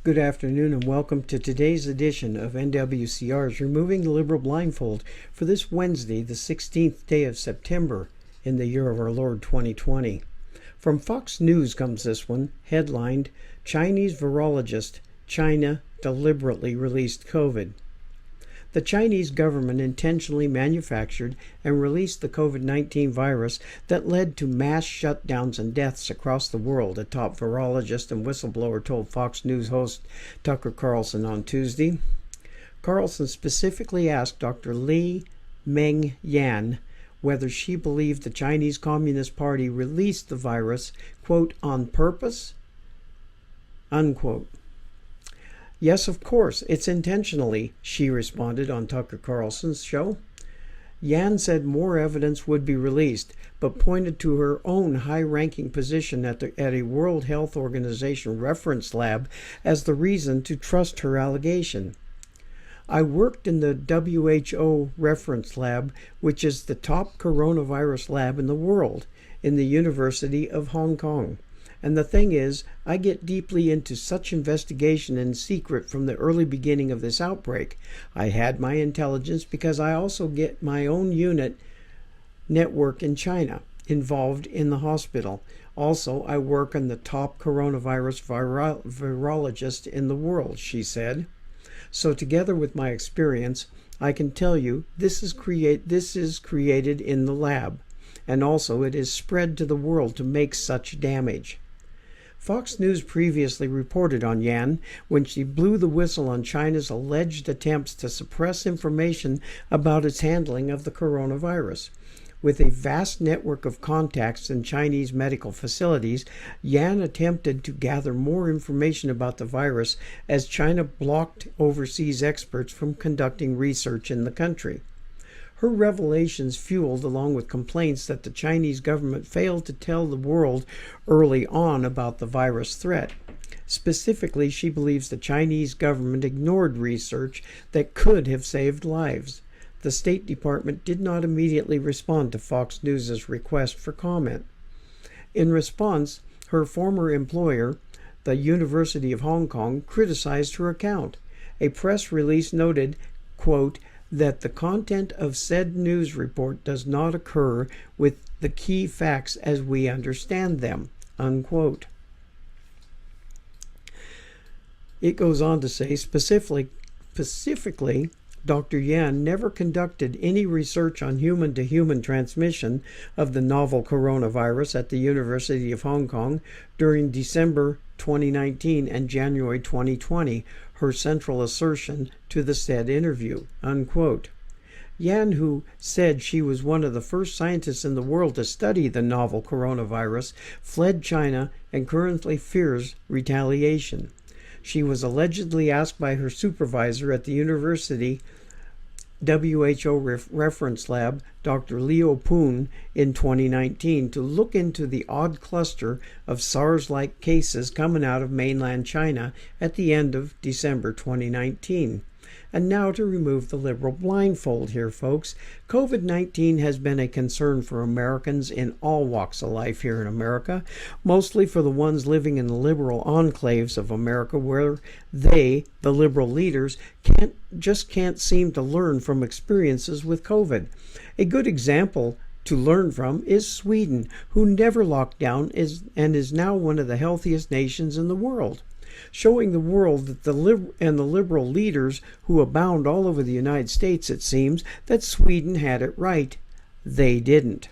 Good afternoon and welcome to today's edition of NWCR's Removing the Liberal Blindfold for this Wednesday, the 16th day of September in the year of our Lord 2020. From Fox News comes this one, headlined, Chinese Virologist, China Deliberately Released COVID. The Chinese government intentionally manufactured and released the COVID-19 virus that led to mass shutdowns and deaths across the world, a top virologist and whistleblower told Fox News host Tucker Carlson on Tuesday. Carlson specifically asked Dr. Li Meng Yan whether she believed the Chinese Communist Party released the virus, quote, on purpose, unquote. Yes, of course, it's intentionally, she responded on Tucker Carlson's show. Yan said more evidence would be released, but pointed to her own high-ranking position at a World Health Organization reference lab as the reason to trust her allegation. I worked in the WHO reference lab, which is the top coronavirus lab in the world, in the University of Hong Kong. And the thing is, I get deeply into such investigation in secret from the early beginning of this outbreak. I had my intelligence because I also get my own unit network in China involved in the hospital. Also, I work on the top coronavirus virologist in the world, she said. So together with my experience, I can tell you this is created in the lab, and also it is spread to the world to make such damage. Fox News previously reported on Yan when she blew the whistle on China's alleged attempts to suppress information about its handling of the coronavirus. With a vast network of contacts in Chinese medical facilities, Yan attempted to gather more information about the virus as China blocked overseas experts from conducting research in the country. Her revelations fueled along with complaints that the Chinese government failed to tell the world early on about the virus threat. Specifically, she believes the Chinese government ignored research that could have saved lives. The State Department did not immediately respond to Fox News' request for comment. In response, her former employer, the University of Hong Kong, criticized her account. A press release noted, quote, that the content of said news report does not occur with the key facts as we understand them, unquote. It goes on to say, specifically, Dr. Yan never conducted any research on human-to-human transmission of the novel coronavirus at the University of Hong Kong during December 2019 and January 2020, her central assertion to the said interview, unquote. Yan, who said she was one of the first scientists in the world to study the novel coronavirus, fled China and currently fears retaliation. She was allegedly asked by her supervisor at the university WHO reference lab, Dr. Leo Poon, in 2019 to look into the odd cluster of SARS-like cases coming out of mainland China at the end of December 2019. And now to remove the liberal blindfold here, folks. COVID-19 has been a concern for Americans in all walks of life here in America, mostly for the ones living in the liberal enclaves of America where they, the liberal leaders, can't seem to learn from experiences with COVID. A good example to learn from is Sweden, who never locked down and is now one of the healthiest nations in the world, showing the world that the liberal leaders who abound all over the United States, it seems, that Sweden had it right. They didn't.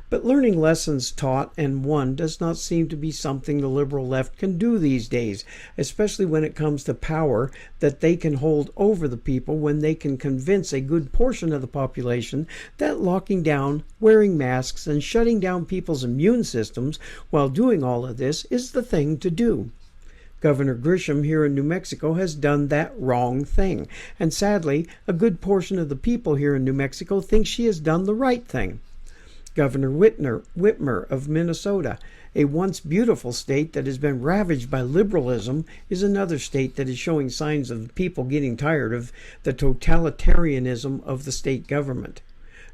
But learning lessons taught and won does not seem to be something the liberal left can do these days, especially when it comes to power that they can hold over the people when they can convince a good portion of the population that locking down, wearing masks, and shutting down people's immune systems while doing all of this is the thing to do. Governor Grisham here in New Mexico has done that wrong thing, and sadly, a good portion of the people here in New Mexico think she has done the right thing. Governor Whitmer of Minnesota, a once beautiful state that has been ravaged by liberalism, is another state that is showing signs of the people getting tired of the totalitarianism of the state government.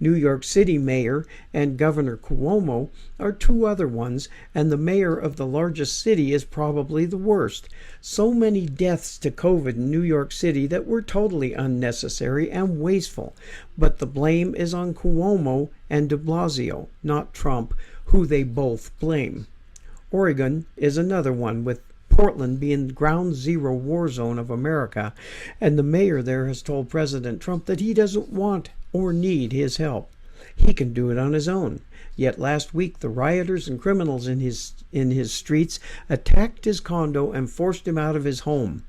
New York City Mayor and Governor Cuomo are two other ones, and the mayor of the largest city is probably the worst. So many deaths to COVID in New York City that were totally unnecessary and wasteful. But the blame is on Cuomo and de Blasio, not Trump, who they both blame. Oregon is another one, with Portland being the ground zero war zone of America, and the mayor there has told President Trump that he doesn't want or need his help. He can do it on his own. Yet last week the rioters and criminals in his streets attacked his condo and forced him out of his home.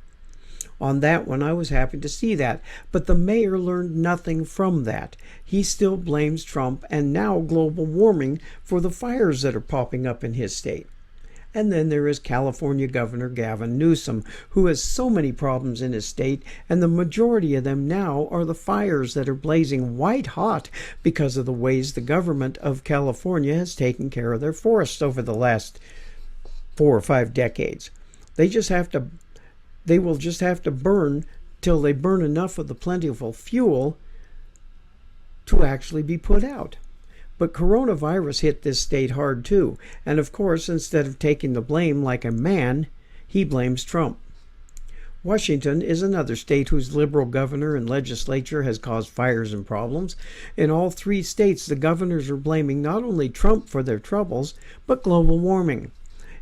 On that one I was happy to see that, but the mayor learned nothing from that. He still blames Trump and now global warming for the fires that are popping up in his state. And then there is California Governor Gavin Newsom, who has so many problems in his state, and the majority of them now are the fires that are blazing white hot because of the ways the government of California has taken care of their forests over the last 4 or 5 decades. They will just have to burn till they burn enough of the plentiful fuel to actually be put out. But coronavirus hit this state hard too, and of course, instead of taking the blame like a man, he blames Trump. Washington is another state whose liberal governor and legislature has caused fires and problems. In all 3 states, the governors are blaming not only Trump for their troubles, but global warming.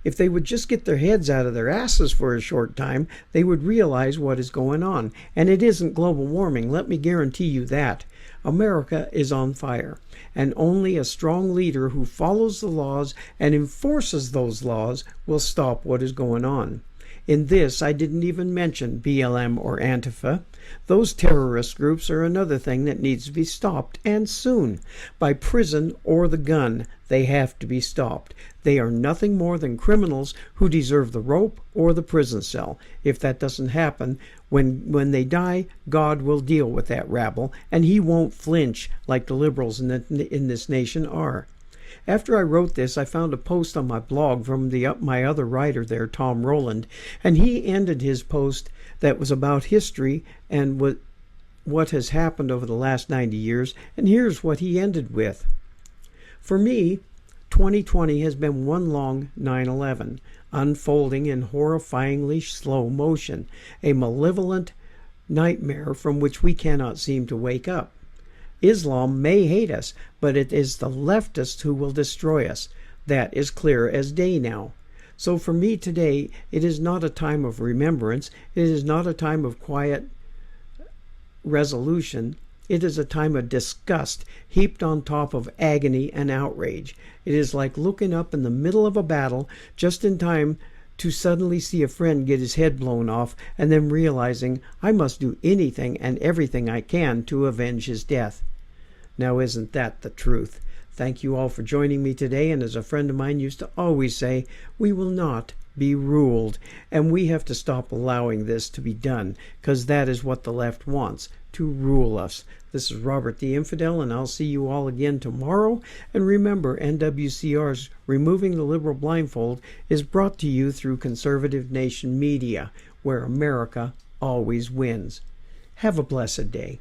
If they would just get their heads out of their asses for a short time, they would realize what is going on. And it isn't global warming, let me guarantee you that. America is on fire, and only a strong leader who follows the laws and enforces those laws will stop what is going on. In this, I didn't even mention BLM or Antifa. Those terrorist groups are another thing that needs to be stopped, and soon. By prison or the gun, they have to be stopped. They are nothing more than criminals who deserve the rope or the prison cell. If that doesn't happen, when they die, God will deal with that rabble, and he won't flinch like the liberals in this nation are. After I wrote this, I found a post on my blog from my other writer there, Tom Rowland, and he ended his post that was about history and what has happened over the last 90 years, and here's what he ended with. For me, 2020 has been one long 9/11, unfolding in horrifyingly slow motion, a malevolent nightmare from which we cannot seem to wake up. Islam may hate us, but it is the leftists who will destroy us. That is clear as day now. So for me today, it is not a time of remembrance. It is not a time of quiet resolution. It is a time of disgust heaped on top of agony and outrage. It is like looking up in the middle of a battle just in time to suddenly see a friend get his head blown off and then realizing I must do anything and everything I can to avenge his death. Now isn't that the truth? Thank you all for joining me today, and as a friend of mine used to always say, we will not be ruled, and we have to stop allowing this to be done, because that is what the left wants, to rule us. This is Robert the Infidel, and I'll see you all again tomorrow. And remember, NWCR's Removing the Liberal Blindfold is brought to you through Conservative Nation Media, where America always wins. Have a blessed day.